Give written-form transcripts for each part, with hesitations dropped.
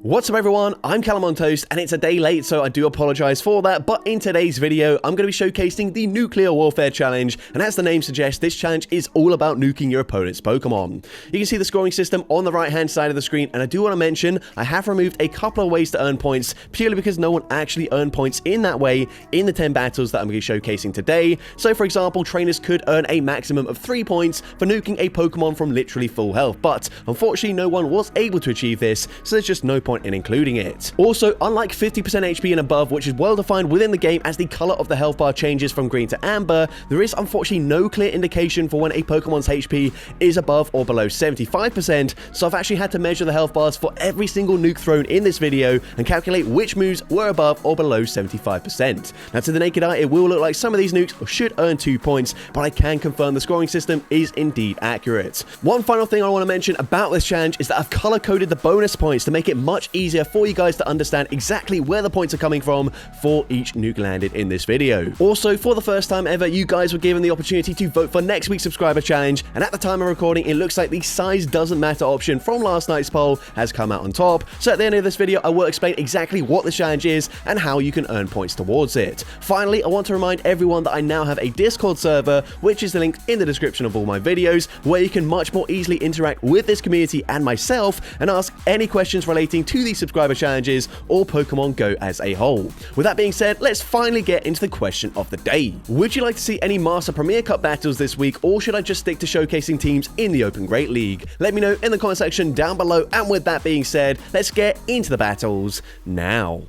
What's up everyone, I'm CallumOnToast and it's a day late, so I do apologize for that, but in today's video I'm going to be showcasing the Nuclear Warfare Challenge, and as the name suggests, this challenge is all about nuking your opponent's Pokemon. You can see the scoring system on the right hand side of the screen, and I do want to mention I have removed a couple of ways to earn points, purely because no one actually earned points in that way in the 10 battles that I'm going to be showcasing today. So for example, trainers could earn a maximum of 3 points for nuking a Pokemon from literally full health, but unfortunately no one was able to achieve this, so there's just no point in including it. Also, unlike 50% HP and above, which is well defined within the game as the color of the health bar changes from green to amber, there is unfortunately no clear indication for when a Pokemon's HP is above or below 75%, so I've actually had to measure the health bars for every single nuke thrown in this video and calculate which moves were above or below 75%. Now to the naked eye, it will look like some of these nukes should earn 2 points, but I can confirm the scoring system is indeed accurate. One final thing I want to mention about this challenge is that I've color-coded the bonus points to make it much easier for you guys to understand exactly where the points are coming from for each nuke landed in this video. Also, for the first time ever, you guys were given the opportunity to vote for next week's subscriber challenge, and at the time of recording, it looks like the size doesn't matter option from last night's poll has come out on top. So at the end of this video, I will explain exactly what this challenge is and how you can earn points towards it. Finally, I want to remind everyone that I now have a Discord server, which is linked in the description of all my videos, where you can much more easily interact with this community and myself and ask any questions relating to these subscriber challenges or Pokemon Go as a whole. With that being said, let's finally get into the question of the day. Would you like to see any Master Premier Cup battles this week, or should I just stick to showcasing teams in the Open Great League? Let me know in the comment section down below, and with that being said, let's get into the battles now.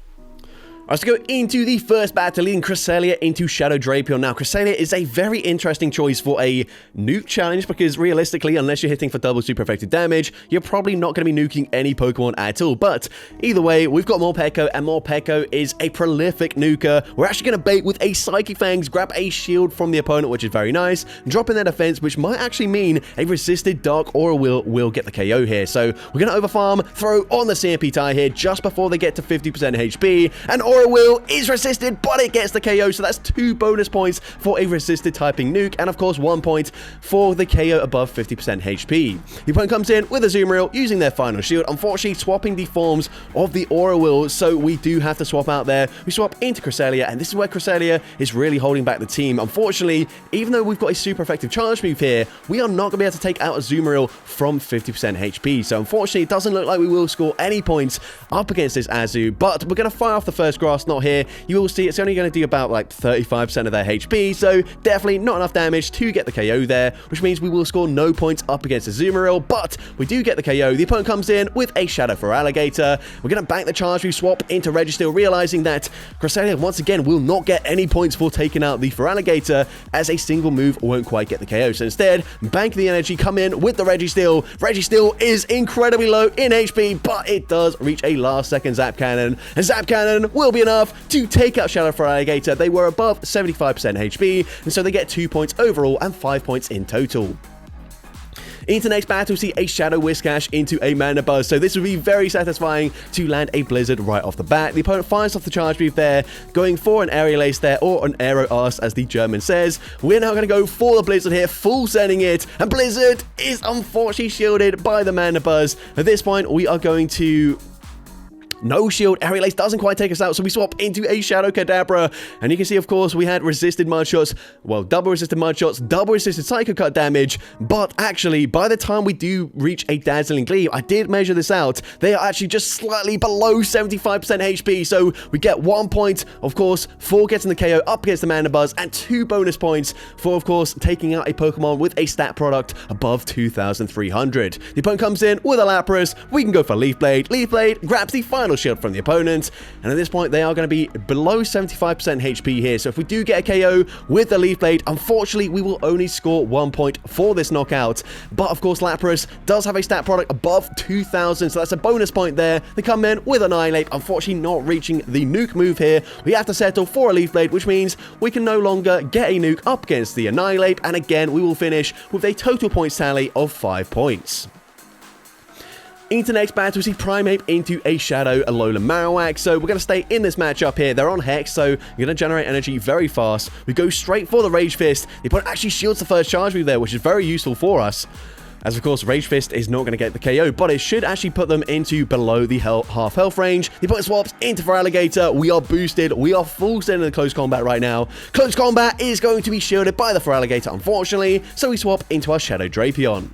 Let's go into the first battle, leading Cresselia into Shadow Drapion. Now, Cresselia is a very interesting choice for a nuke challenge because realistically, unless you're hitting for double super effective damage, you're probably not going to be nuking any Pokemon at all. But either way, we've got Morpeko, and Morpeko is a prolific nuker. We're actually going to bait with a Psychic Fangs, grab a shield from the opponent, which is very nice, drop in their defense, which might actually mean a resisted Dark Aura will get the KO here. So we're going to overfarm, throw on the CMP tie here just before they get to 50% HP, and Aura Will is resisted, but it gets the KO, so that's 2 bonus points for a resisted typing nuke, and of course 1 point for the KO above 50% HP. The opponent comes in with a Azumarill using their final shield, unfortunately swapping the forms of the Aura Will, so we do have to swap out there. We swap into Cresselia, and this is where Cresselia is really holding back the team. Unfortunately, even though we've got a super effective charge move here, we are not going to be able to take out a Azumarill from 50% HP, so unfortunately it doesn't look like we will score any points up against this Azu, but we're going to fire off the first grass knot here. You will see it's only going to do about like 35% of their HP, so definitely not enough damage to get the KO there, which means we will score no points up against Azumarill, but we do get the KO. The opponent comes in with a Shadow for Alligator. We're going to bank the charge move, swap into Registeel, realizing that Cresselia once again will not get any points for taking out the for Alligator, as a single move won't quite get the KO. So instead, bank the energy, come in with the Registeel. Registeel is incredibly low in HP, but it does reach a last second Zap Cannon, and Zap Cannon will be enough to take out Shadow for Alligator. They were above 75% HP, and so they get 2 points overall and 5 points in total. Into next battle, we see a Shadow Whiscash into a Mana Buzz, so this would be very satisfying to land a Blizzard right off the bat. The opponent fires off the charge move there, going for an Aerial Ace there, or an Aero Arse as the German says. We're now going to go for the Blizzard here, full sending it, and Blizzard is unfortunately shielded by the Mana Buzz. At this point, we are going to... No shield. Aerial Ace doesn't quite take us out, so we swap into a Shadow Kadabra, and you can see, of course, we had resisted Mud Shots, well, double resisted Mud Shots, double resisted Psycho Cut damage, but actually, by the time we do reach a Dazzling Gleam, I did measure this out, they are actually just slightly below 75% HP, so we get 1 point, of course, for getting the KO up against the Mana Buzz, and 2 bonus points for, of course, taking out a Pokemon with a stat product above 2,300. The opponent comes in with a Lapras. We can go for Leaf Blade. Leaf Blade grabs the final shield from the opponent, and at this point they are going to be below 75% HP here, so if we do get a KO with the Leaf Blade, unfortunately we will only score 1 point for this knockout, but of course Lapras does have a stat product above 2,000, so that's a bonus point there. They come in with Annihilate, unfortunately not reaching the nuke move here. We have to settle for a Leaf Blade, which means we can no longer get a nuke up against the Annihilate, and again we will finish with a total points tally of 5 points. Into next battle, we see Primeape into a Shadow Alolan Marowak. So we're going to stay in this matchup here. They're on Hex, so you're going to generate energy very fast. We go straight for the Rage Fist. The opponent actually shields the first charge move there, which is very useful for us. as of course Rage Fist is not going to get the KO, but it should actually put them into below the half health range. The opponent swaps into Feraligatr. We are boosted. We are full send in the close combat right now. Close combat is going to be shielded by the Feraligatr, unfortunately, so we swap into our Shadow Drapion.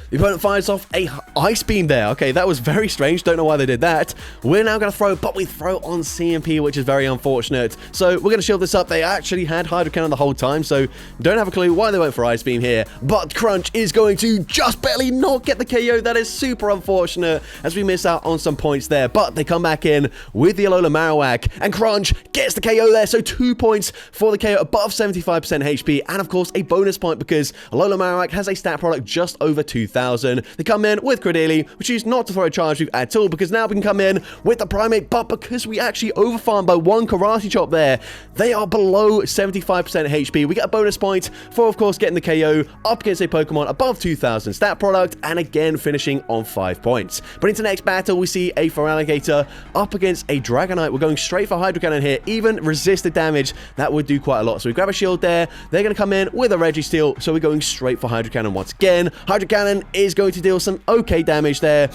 The opponent fires off a Ice Beam there. Okay, that was very strange. Don't know why they did that. We're now going to throw, but we throw on CMP, which is very unfortunate. So we're going to shield this up. They actually had Hydro Cannon the whole time, so don't have a clue why they went for Ice Beam here. But Crunch is going to just barely not get the KO. That is super unfortunate as we miss out on some points there. But they come back in with the Alola Marowak, and Crunch gets the KO there. So 2 points for the KO above 75% HP, and of course a bonus point because Alola Marowak has a stat product just over 2,000. They come in with Credeli, we choose not to throw a charge move at all because now we can come in with the Primate, but because we actually overfarmed by 1 Karate Chop there, they are below 75% HP. We get a bonus point for, of course, getting the KO up against a Pokemon above 2,000 stat product, and again finishing on 5 points. But into the next battle, we see a Feraligatr up against a Dragonite. We're going straight for Hydro Cannon here, even resisted damage. That would do quite a lot. So we grab a shield there. They're going to come in with a Registeel, so we're going straight for Hydro Cannon once again. Hydro Cannon is going to deal some okay damage there,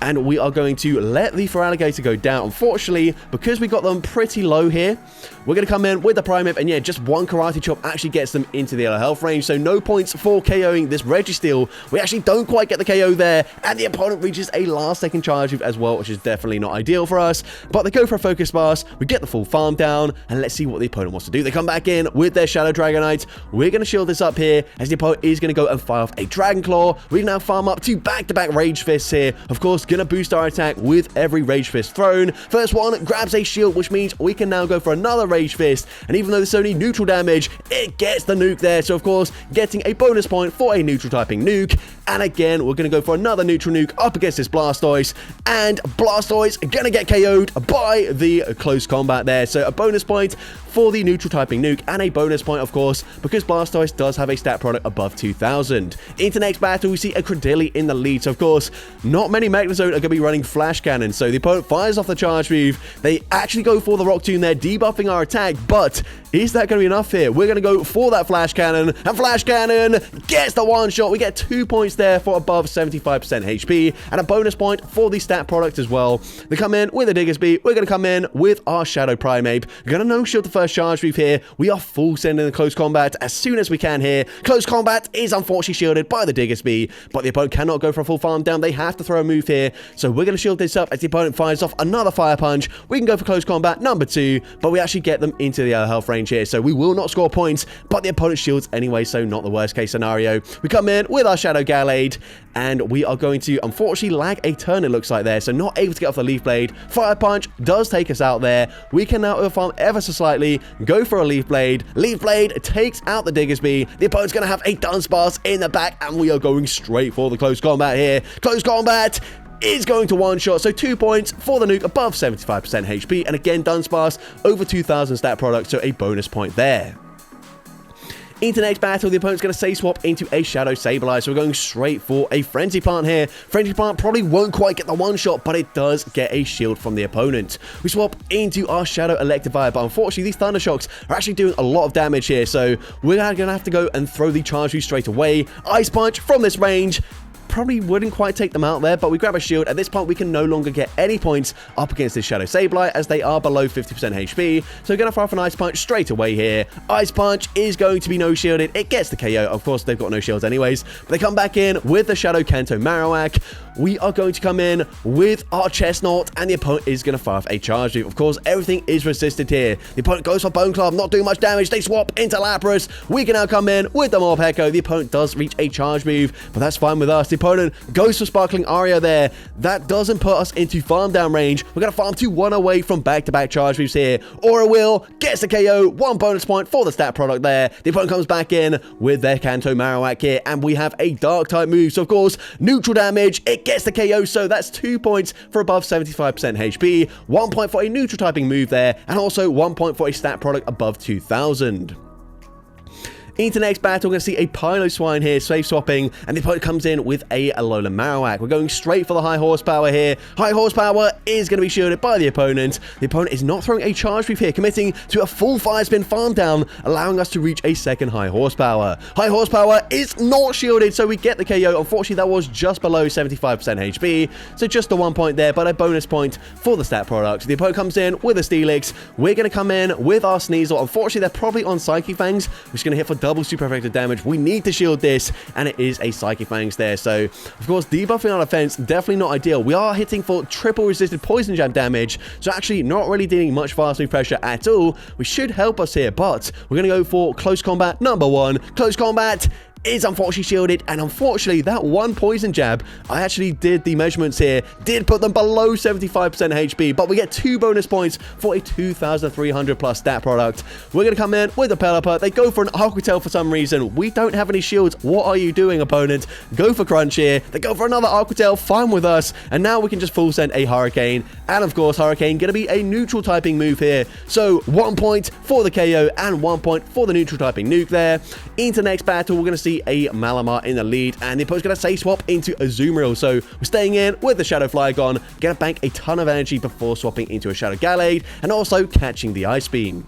and we are going to let the Feraligatr go down. Unfortunately, because we got them pretty low here, we're going to come in with the Primate, and yeah, just 1 Karate Chop actually gets them into the low health range, so no points for KOing this Registeel. We actually don't quite get the KO there, and the opponent reaches a last-second charge move as well, which is definitely not ideal for us, but they go for a Focus Blast, we get the full farm down, and let's see what the opponent wants to do. They come back in with their Shadow Dragonite. We're going to shield this up here, as the opponent is going to go and fire off a Dragon Claw. We can now farm up to back-to-back Rage Fists here, of course, gonna boost our attack with every Rage Fist thrown. First one grabs a shield, which means we can now go for another Rage Fist, and even though this is only neutral damage, it gets the nuke there, so of course getting a bonus point for a neutral typing nuke. And again, we're going to go for another neutral nuke up against this Blastoise, and Blastoise gonna get KO'd by the close combat there, so a bonus point for the neutral typing nuke, and a bonus point, of course, because Blastoise does have a stat product above 2,000. Into next battle, we see a Credeli in the lead, so of course, not many Magnezone are going to be running Flash Cannon, so the opponent fires off the charge move. They actually go for the Rock Tomb there, debuffing our attack, but is that going to be enough here? We're going to go for that Flash Cannon, and Flash Cannon gets the one shot. We get 2 points there for above 75% HP, and a bonus point for the stat product as well. They come in with a Diggersby. We're going to come in with our Shadow Primate. We're going to no-shield the first charge move here. We are full sending the close combat as soon as we can here. Close combat is unfortunately shielded by the Diggersby, but the opponent cannot go for a full farm down. They have to throw a move here, so we're going to shield this up as the opponent fires off another Fire Punch. We can go for close combat number 2, but we actually get them into the health range here, so we will not score points, but the opponent shields anyway, so not the worst case scenario. We come in with our Shadow Gallade, and we are going to unfortunately lag a turn, it looks like there, so not able to get off the Leaf Blade. Fire Punch does take us out there. We can now overfarm ever so slightly, go for a Leaf Blade. Leaf Blade takes out the Diggersby. The opponent's going to have a Dunsparce in the back, and we are going straight for the close combat here. Close combat is going to one-shot, so 2 points for the nuke above 75% HP, and again, Dunsparce over 2,000 stat product, so a bonus point there. Into the next battle, the opponent's going to say swap into a Shadow Sableye, so we're going straight for a Frenzy Plant here. Frenzy Plant probably won't quite get the one-shot, but it does get a shield from the opponent. We swap into our Shadow Electivire, but unfortunately, these Thunder Shocks are actually doing a lot of damage here, so we're going to have to go and throw the charge move straight away. Ice Punch from this range probably wouldn't quite take them out there, but we grab a shield. At this point, we can no longer get any points up against this Shadow Sableye as they are below 50% HP. So we're going to fire off an Ice Punch straight away here. Ice Punch is going to be no shielded. It gets the KO. Of course, they've got no shields anyways, but they come back in with the Shadow Kanto Marowak. We are going to come in with our Chestnut, and the opponent is going to fire off a charge move. Of course, everything is resisted here. The opponent goes for Bone Club, not doing much damage. They swap into Lapras. We can now come in with the Morpeko. The opponent does reach a charge move, but that's fine with us. The opponent goes for Sparkling Aria there. That doesn't put us into farm down range. We're going to farm to 1 away from back-to-back charge moves here. Aura Will gets the KO. 1 bonus point for the stat product there. The opponent comes back in with their Kanto Marowak here, and we have a Dark-type move. So, of course, neutral damage. It gets the KO, so that's 2 points for above 75% HP. 1 point for a neutral typing move there, and also 1 point for a stat product above 2,000. Into the next battle, we're going to see a Piloswine here, safe swapping, and the opponent comes in with a Alolan Marowak. We're going straight for the high horsepower here. High horsepower is going to be shielded by the opponent. The opponent is not throwing a charge move here, committing to a full fire spin farm down, allowing us to reach a second high horsepower. High horsepower is not shielded, so we get the KO. Unfortunately, that was just below 75% HP, so just the 1 point there, but a bonus point for the stat product. The opponent comes in with a Steelix. We're going to come in with our Sneasel. Unfortunately, they're probably on Psychic Fangs, which is going to hit for double super effective damage. We need to shield this, and it is a Psychic Fangs there. So, of course, debuffing our defense, definitely not ideal. We are hitting for triple resisted Poison Jab damage, so actually not really dealing much fast move pressure at all, which should help us here, but we're going to go for Close Combat number 1. Close Combat is unfortunately shielded, and unfortunately that one Poison Jab, I actually did the measurements here, did put them below 75% HP, but we get 2 bonus points for a 2,300 plus stat product. We're going to come in with a Pelipper. They go for an Aqua Tail for some reason. We don't have any shields. What are you doing, opponent? Go for Crunch here. They go for another Aqua Tail, fine with us, and now we can just full send a Hurricane, and of course Hurricane going to be a neutral typing move here, so 1 point for the KO and 1 point for the neutral typing nuke there. Into the next battle, we're going to see a Malamar in the lead, and the opponent's going to safe swap into a Azumarill, so we're staying in with the Shadow Flygon, going to bank a ton of energy before swapping into a Shadow Gallade, and also catching the Ice Beam.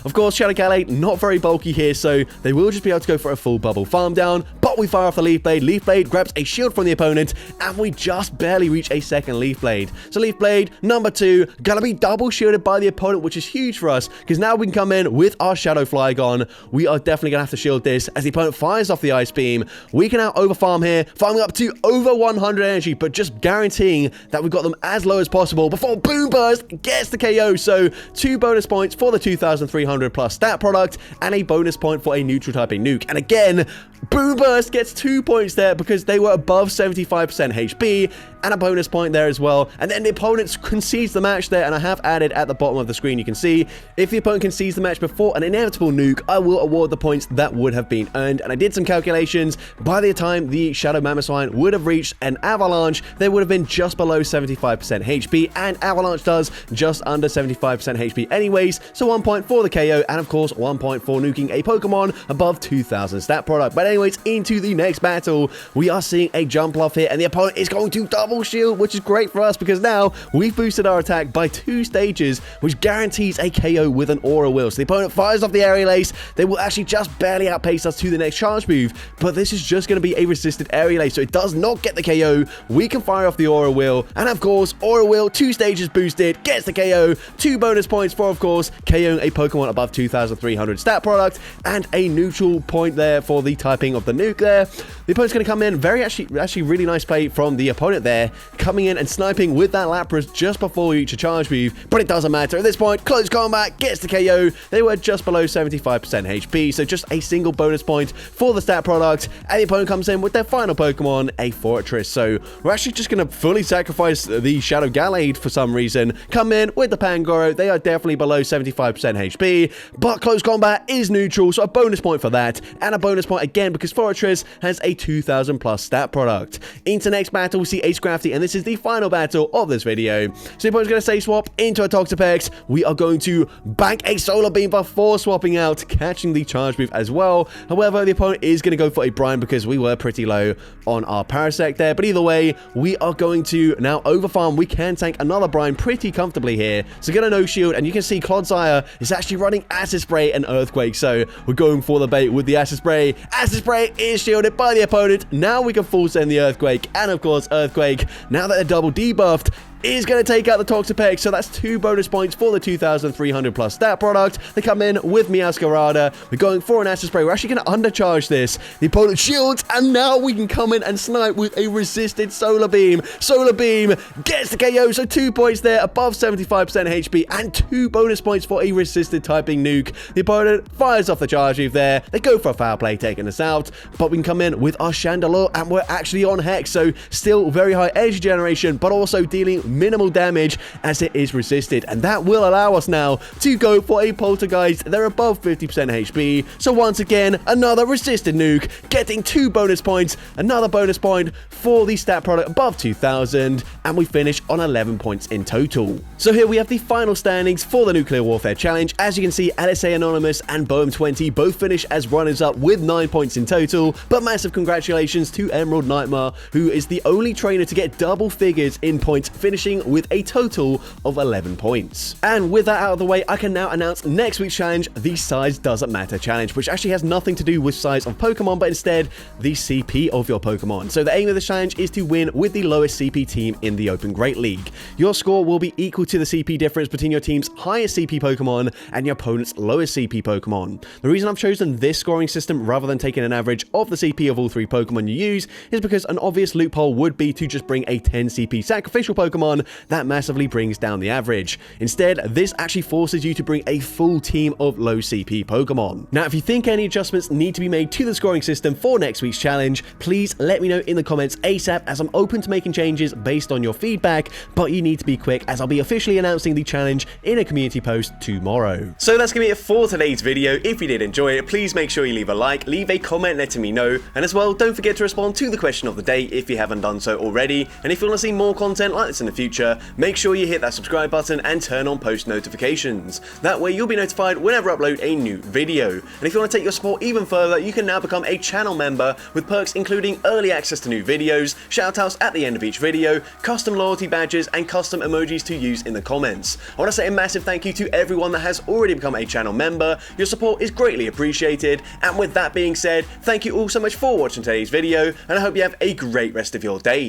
Of course, Shadow Gallade not very bulky here, so they will just be able to go for a full bubble farm down, but we fire off the Leaf Blade. Leaf Blade grabs a shield from the opponent, and we just barely reach a second Leaf Blade. So Leaf Blade number 2, gonna be double shielded by the opponent, which is huge for us, because now we can come in with our Shadow Flygon. We are definitely gonna have to shield this as the opponent fires off the Ice Beam. We can now overfarm here, farming up to over 100 energy, but just guaranteeing that we got them as low as possible before Boom Burst gets the KO. So 2 bonus points for the 2,300 plus stat product, and a bonus point for a neutral typing nuke. And again, Boom Burst gets 2 points there because they were above 75% HP, and a bonus point there as well. And then the opponent concedes the match there, and I have added at the bottom of the screen, you can see, if the opponent concedes the match before an inevitable nuke, I will award the points that would have been earned. And I did some calculations. By the time the Shadow Mamoswine would have reached an Avalanche, they would have been just below 75% HP, and Avalanche does just under 75% HP anyways, so 1 point for the KO, and of course 1 point for nuking a Pokemon above 2,000 stat product. But anyways, into the next battle, we are seeing a Jumpluff here, and the opponent is going to double shield, which is great for us because now we've boosted our attack by 2 stages, which guarantees a KO with an Aura Wheel. So the opponent fires off the Aerial Ace. They will actually just barely outpace us to the next charge move, but this is just going to be a resisted Aerial Ace, so it does not get the KO. We can fire off the Aura Wheel, and of course, Aura Wheel, 2 stages boosted, gets the KO. 2 bonus points for, of course, KOing a Pokemon above 2,300 stat product, and a neutral point there for the typing of the nuke there. The opponent's going to come in, actually really nice play from the opponent there, coming in and sniping with that Lapras just before we reach a charge move, but it doesn't matter. At this point, Close Combat gets the KO. They were just below 75% HP, so just a single bonus point for the stat product, and the opponent comes in with their final Pokemon, a Fortress. So we're actually just going to fully sacrifice the Shadow Gallade for some reason, come in with the Pangoro. They are definitely below 75% HP, but Close Combat is neutral, so a bonus point for that, and a bonus point again because Fortress has a 2,000 plus stat product. Into next battle, we see Ace Crafty, and this is the final battle of this video. So the opponent's going to say swap into a Toxapex. We are going to bank a Solar Beam before swapping out, catching the charge move as well. However, the opponent is going to go for a Brine because we were pretty low on our Parasect there. But either way, we are going to now overfarm. We can tank another Brine pretty comfortably here. So get a no shield, and you can see Clodsire is actually running Acid Spray and Earthquake. So we're going for the bait with the Acid Spray. Acid Spray is shielded by the opponent. Now we can full send the Earthquake, and of course Earthquake, now that they're double debuffed, is going to take out the Toxapex, so that's 2 bonus points for the 2,300 plus stat product. They come in with Meowscarada. We're going for an Acid Spray. We're actually going to undercharge this. The opponent shields, and now we can come in and snipe with a resisted Solar Beam. Solar Beam gets the KO, so 2 points there, above 75% HP, and 2 bonus points for a resisted typing nuke. The opponent fires off the charge move there. They go for a foul play, taking us out, but we can come in with our Chandelure, and we're actually on Hex, so still very high energy generation, but also dealing minimal damage as it is resisted, and that will allow us now to go for a Poltergeist. They're above 50% HP, so once again, another resisted nuke, getting 2 bonus points, another bonus point for the stat product above 2000, and we finish on 11 points in total. So here we have the final standings for the Nuclear Warfare Challenge. As you can see, LSA Anonymous and Boehm20 both finish as runners-up with 9 points in total, but massive congratulations to Emerald Nightmare, who is the only trainer to get double figures in points, finishing with a total of 11 points. And with that out of the way, I can now announce next week's challenge, the Size Doesn't Matter Challenge, which actually has nothing to do with size of Pokemon, but instead the CP of your Pokemon. So the aim of this challenge is to win with the lowest CP team in the Open Great League. Your score will be equal to the CP difference between your team's highest CP Pokemon and your opponent's lowest CP Pokemon. The reason I've chosen this scoring system rather than taking an average of the CP of all 3 Pokemon you use is because an obvious loophole would be to just bring a 10 CP sacrificial Pokemon that massively brings down the average. Instead, this actually forces you to bring a full team of low CP Pokemon. Now, if you think any adjustments need to be made to the scoring system for next week's challenge, please let me know in the comments ASAP, as I'm open to making changes based on your feedback, but you need to be quick as I'll be officially announcing the challenge in a community post tomorrow. So that's going to be it for today's video. If you did enjoy it, please make sure you leave a like, leave a comment letting me know, and as well, don't forget to respond to the question of the day if you haven't done so already. And if you want to see more content like this in the future, make sure you hit that subscribe button and turn on post notifications. That way you'll be notified whenever I upload a new video. And if you want to take your support even further, you can now become a channel member with perks including early access to new videos, shoutouts at the end of each video, custom loyalty badges, and custom emojis to use in the comments. I want to say a massive thank you to everyone that has already become a channel member. Your support is greatly appreciated. And with that being said, thank you all so much for watching today's video, and I hope you have a great rest of your day.